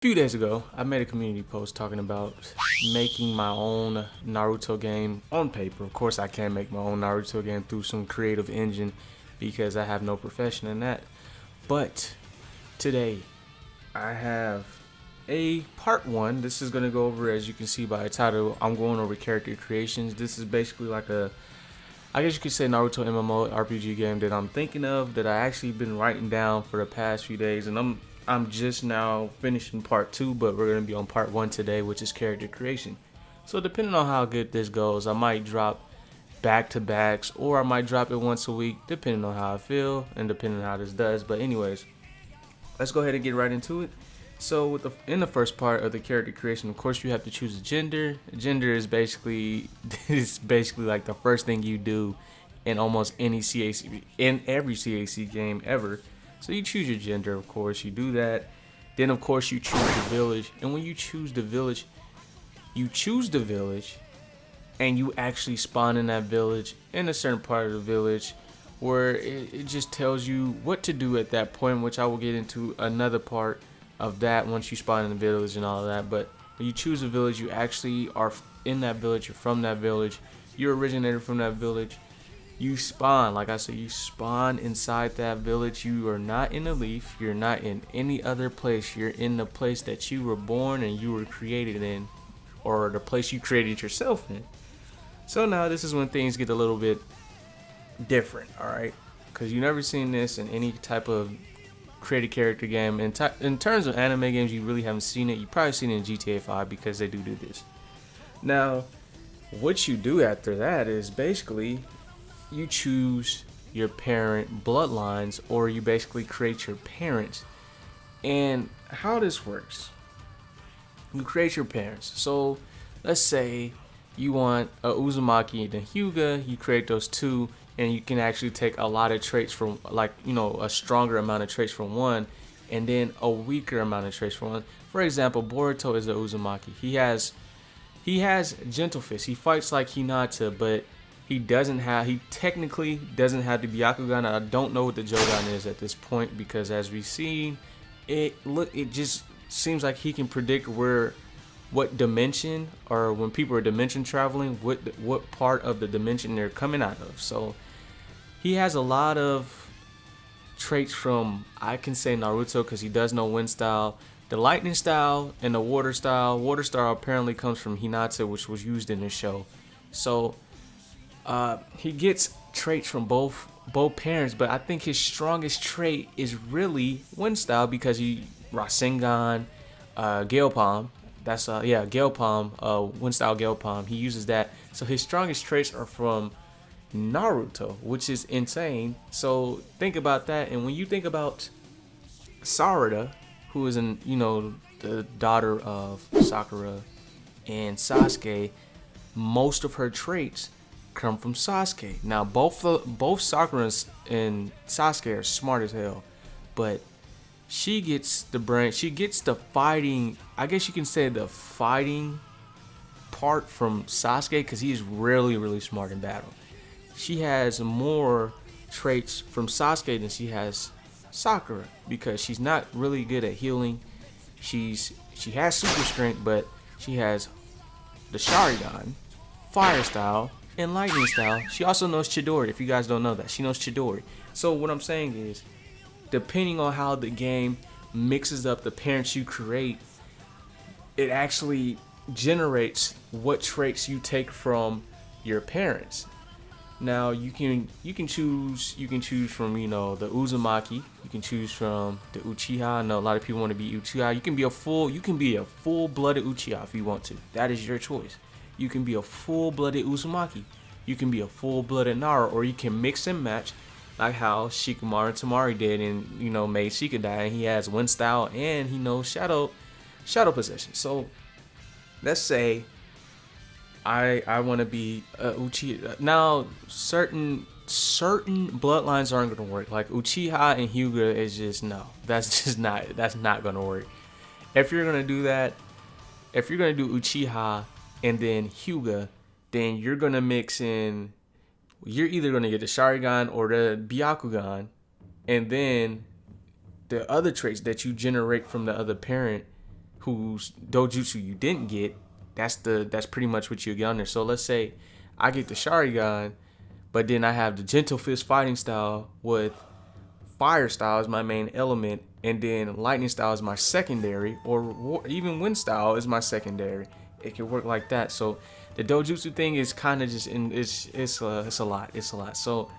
Few days ago, I made a community post talking about making my own Naruto game on paper. Of course, I can't make my own Naruto game through some creative engine because I have no profession in that. But today, I have a part one. This is going to go over, as you can see by the title, I'm going over character creations. This is basically like I guess you could say Naruto MMORPG game that I'm thinking of that I actually been writing down for the past few days, and I'm just now finishing part two, but we're gonna be on part one today, which is character creation. So depending on how good this goes, I might drop back to backs or I might drop it once a week, depending on how I feel and depending on how this does. But anyways, let's go ahead and get right into it. So in the first part of the character creation, of course, you have to choose a gender. Gender is basically like the first thing you do in almost any CAC in every CAC game ever. So you choose your gender, of course, you do that. Then of course you choose the village, and when you choose the village, and you actually spawn in that village in a certain part of the village where it just tells you what to do at that point, which I will get into another part of that once you spawn in the village and all of that. But when you choose a village, you actually are in that village, you're from that village, you're originated from that village. You spawn, like I said, you spawn inside that village. You are not in a leaf, you're not in any other place, you're in the place that you were born and you were created in, or the place you created yourself in. So now this is when things get a little bit different, alright? Because you've never seen this in any type of created character game. In terms of anime games, you really haven't seen it. You probably seen it in GTA 5 because they do this. Now, what you do after that is basically you choose your parent bloodlines, or you basically create your parents. And how this works, you create your parents. So let's say you want a Uzumaki and a Hyuga, you create those two, and you can actually take a lot of traits from, like, a stronger amount of traits from one and then a weaker amount of traits from one. For example, Boruto is a Uzumaki. He has gentle fist. He fights like Hinata, but he technically doesn't have the Byakugan. I don't know what the Jogan is at this point, because as we see, it just seems like he can predict what dimension, or when people are dimension traveling, what part of the dimension they're coming out of. So he has a lot of traits from, I can say, Naruto, because he does know wind style, the lightning style, and the water style. Water style apparently comes from Hinata, which was used in the show. So he gets traits from both parents, but I think his strongest trait is really wind style, because he Rasengan, Gale Palm. That's Gale Palm, wind style Gale Palm. He uses that. So his strongest traits are from Naruto, which is insane. So think about that. And when you think about Sarada, who is the daughter of Sakura and Sasuke, most of her traits come from Sasuke. Now both Sakura and Sasuke are smart as hell, but she gets the fighting, I guess you can say the fighting part from Sasuke, because he's really, really smart in battle. She has more traits from Sasuke than she has Sakura, because she's not really good at healing. She has super strength, but she has the Sharingan, fire style, and lightning style. She also knows Chidori. If you guys don't know that, she knows Chidori. So what I'm saying is, depending on how the game mixes up the parents you create, it actually generates what traits you take from your parents. Now you can choose from the Uzumaki, you can choose from the Uchiha. I know a lot of people want to be Uchiha. You can be a full-blooded Uchiha if you want to. That is your choice. You can be a full-blooded Uzumaki. You can be a full-blooded Nara, or you can mix and match, like how Shikamaru Tamari did, and made Shika die. And he has wind style and he knows shadow possession. So let's say I want to be Uchiha. Now certain bloodlines aren't gonna work. Like Uchiha and Hyuga is just no. That's not gonna work. If you're gonna do that, if you're gonna do Uchiha and then Hyuga, then you're gonna mix in. You're either gonna get the Sharingan or the Byakugan, and then the other traits that you generate from the other parent whose dojutsu you didn't get, that's pretty much what you get on there. So let's say I get the Sharingan, but then I have the Gentle Fist fighting style with fire style is my main element, and then lightning style is my secondary, or even wind style is my secondary. It can work like that. So the dojutsu thing is kind of just it's a lot. So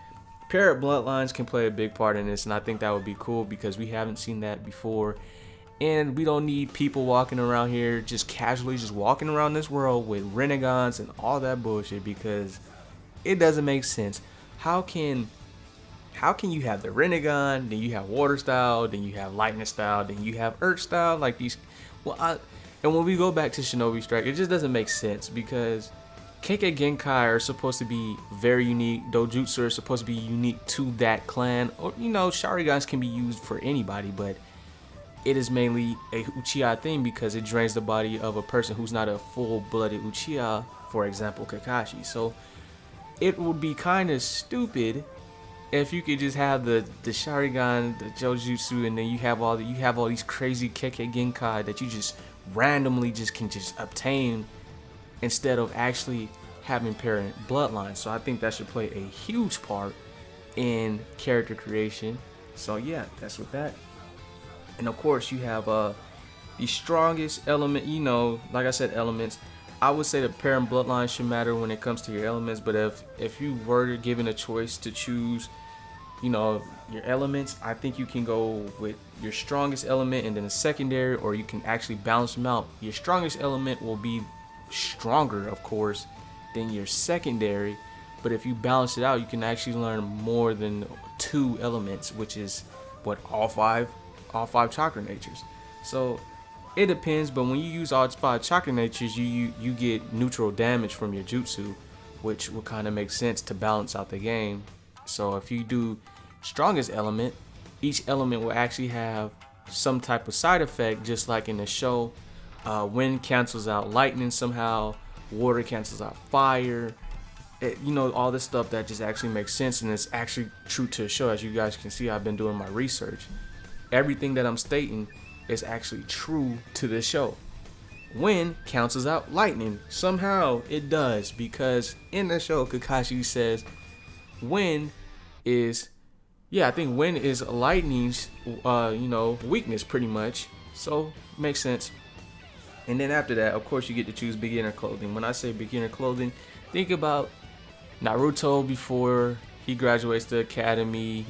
Parrot Bloodlines can play a big part in this, and I think that would be cool because we haven't seen that before. And we don't need people walking around here just casually just walking around this world with renegades and all that bullshit, because it doesn't make sense. How can you have the Renegon, then you have water style, then you have lightning style, then you have earth style, like these? And when we go back to Shinobi Strike, it just doesn't make sense, because Kekkei Genkai are supposed to be very unique. Dojutsu are supposed to be unique to that clan. Or, Sharingans can be used for anybody, but it is mainly a Uchiha thing because it drains the body of a person who's not a full-blooded Uchiha, for example, Kakashi. So it would be kind of stupid if you could just have the Sharingan, the Jojutsu, and then you have all these crazy Kekkei Genkai that you just randomly can obtain instead of actually having parent bloodlines. So I think that should play a huge part in character creation. So yeah, that's with that. And of course you have the strongest element, like I said, elements. I would say the parent bloodline should matter when it comes to your elements, but if you were given a choice to choose your elements, I think you can go with your strongest element and then a secondary, or you can actually balance them out. Your strongest element will be stronger, of course, than your secondary, but if you balance it out, you can actually learn more than 2 elements, which is what all five chakra natures. So it depends, but when you use all 5 chakra natures, you get neutral damage from your jutsu, which will kind of make sense to balance out the game. So if you do strongest element, each element will actually have some type of side effect, just like in the show. Wind cancels out lightning somehow, water cancels out fire. All this stuff that just actually makes sense, and it's actually true to the show. As you guys can see, I've been doing my research. Everything that I'm stating is actually true to the show. Wind cancels out lightning. Somehow it does, because in the show, Kakashi says wind is, I think wind is lightning's, weakness pretty much. So makes sense. And then after that, of course, you get to choose beginner clothing. When I say beginner clothing, think about Naruto before he graduates the academy.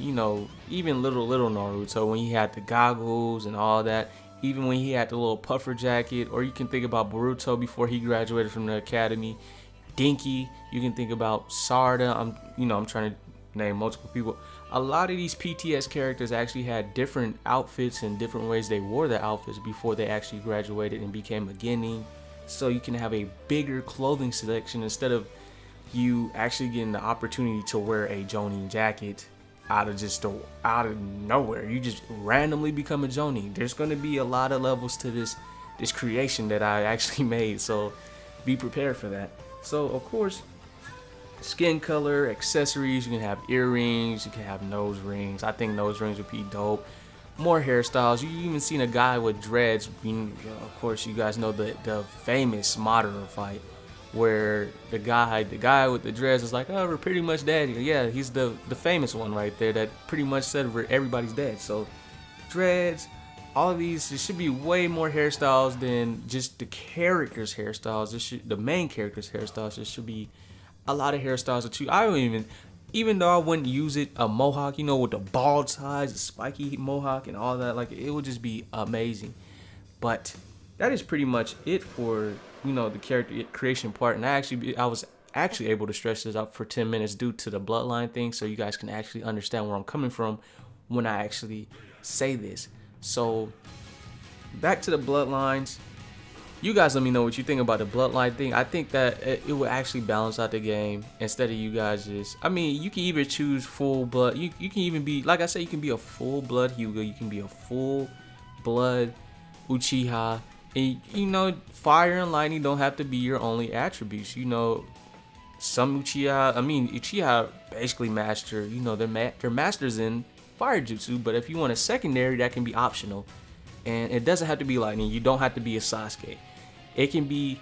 Even little Naruto, when he had the goggles and all that. Even when he had the little puffer jacket. Or you can think about Boruto before he graduated from the academy. Dinky. You can think about Sarda. I'm trying to name multiple people. A lot of these PTS characters actually had different outfits and different ways they wore their outfits before they actually graduated and became a genin. So you can have a bigger clothing selection instead of you actually getting the opportunity to wear a Jonin jacket out of nowhere. You just randomly become a Jonin. There's going to be a lot of levels to this creation that I actually made, so be prepared for that. So of course, skin color, accessories, you can have earrings, you can have nose rings. I think nose rings would be dope. More hairstyles. You even seen a guy with dreads. Of course, you guys know the famous Madara fight, where the guy with the dreads is like, oh, we're pretty much dead. Yeah, he's the famous one right there that pretty much said everybody's dead. So dreads, all of these, there should be way more hairstyles than just the characters' hairstyles. The main characters' hairstyles. There should be a lot of hairstyles too. I don't even though I wouldn't use it, a mohawk, with the bald sides, the spiky mohawk and all that, like, it would just be amazing. But that is pretty much it for the character creation part. And I was actually able to stretch this out for 10 minutes due to the bloodline thing, so you guys can actually understand where I'm coming from when I actually say this. So back to the bloodlines. You guys let me know what you think about the bloodline thing. I think that it will actually balance out the game instead of you guys just, you can either choose full blood. You can even be, like I said, you can be a full blood Hyuga. You can be a full blood Uchiha. And fire and lightning don't have to be your only attributes. Some Uchiha basically master, they're masters in fire jutsu, but if you want a secondary, that can be optional. And it doesn't have to be lightning. You don't have to be a Sasuke. It can be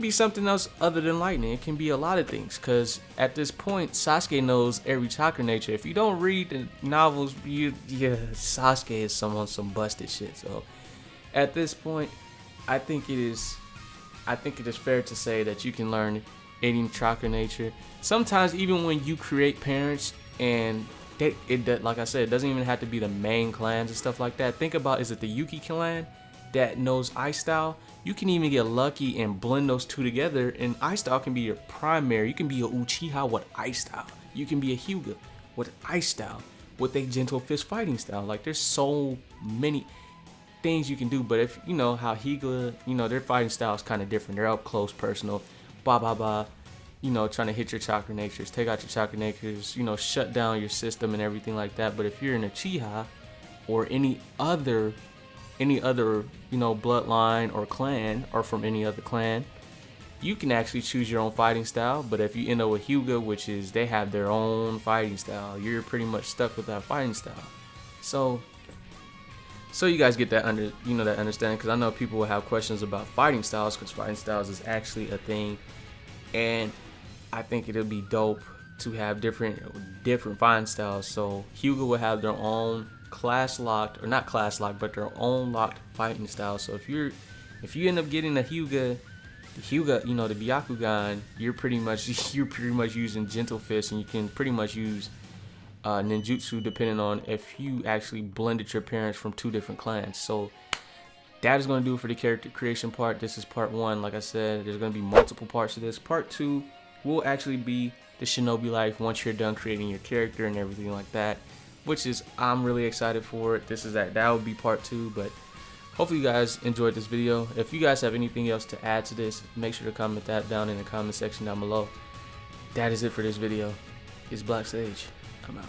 something else other than lightning. It can be a lot of things, because at this point Sasuke knows every chakra nature. If you don't read the novels, Sasuke is on some busted shit. So at this point, I think it is fair to say that you can learn any chakra nature. Sometimes even when you create parents, and like I said, it doesn't even have to be the main clans and stuff like that. Think about, is it the Yuki clan that knows ice style? You can even get lucky and blend those two together, and ice style can be your primary. You can be a Uchiha with ice style. You can be a Hyuga with ice style, with a gentle fist fighting style. Like, there's so many things you can do. But if you know how Hyuga, their fighting style is kind of different. They're up close, personal, trying to hit your chakra natures, take out your chakra natures, shut down your system and everything like that. But if you're in a Uchiha or any other bloodline or clan, or from any other clan, you can actually choose your own fighting style. But if you end up with Hyuga, which is they have their own fighting style, you're pretty much stuck with that fighting style. So you guys get that that understanding, because I know people will have questions about fighting styles, because fighting styles is actually a thing, and I think it'll be dope to have different fighting styles. So Hyuga will have their own class locked, or not class locked, but their own locked fighting style. So if you end up getting a Hyuga, the Byakugan, you're pretty much using Gentle Fist, and you can pretty much use ninjutsu depending on if you actually blended your parents from two different clans. So that is going to do it for the character creation part. This is part 1. Like I said, there's going to be multiple parts to this. Part 2 will actually be the shinobi life once you're done creating your character and everything like that, which is, I'm really excited for it. That would be part 2, but hopefully you guys enjoyed this video. If you guys have anything else to add to this, make sure to comment that down in the comment section down below. That is it for this video. It's Black Sage. I'm out.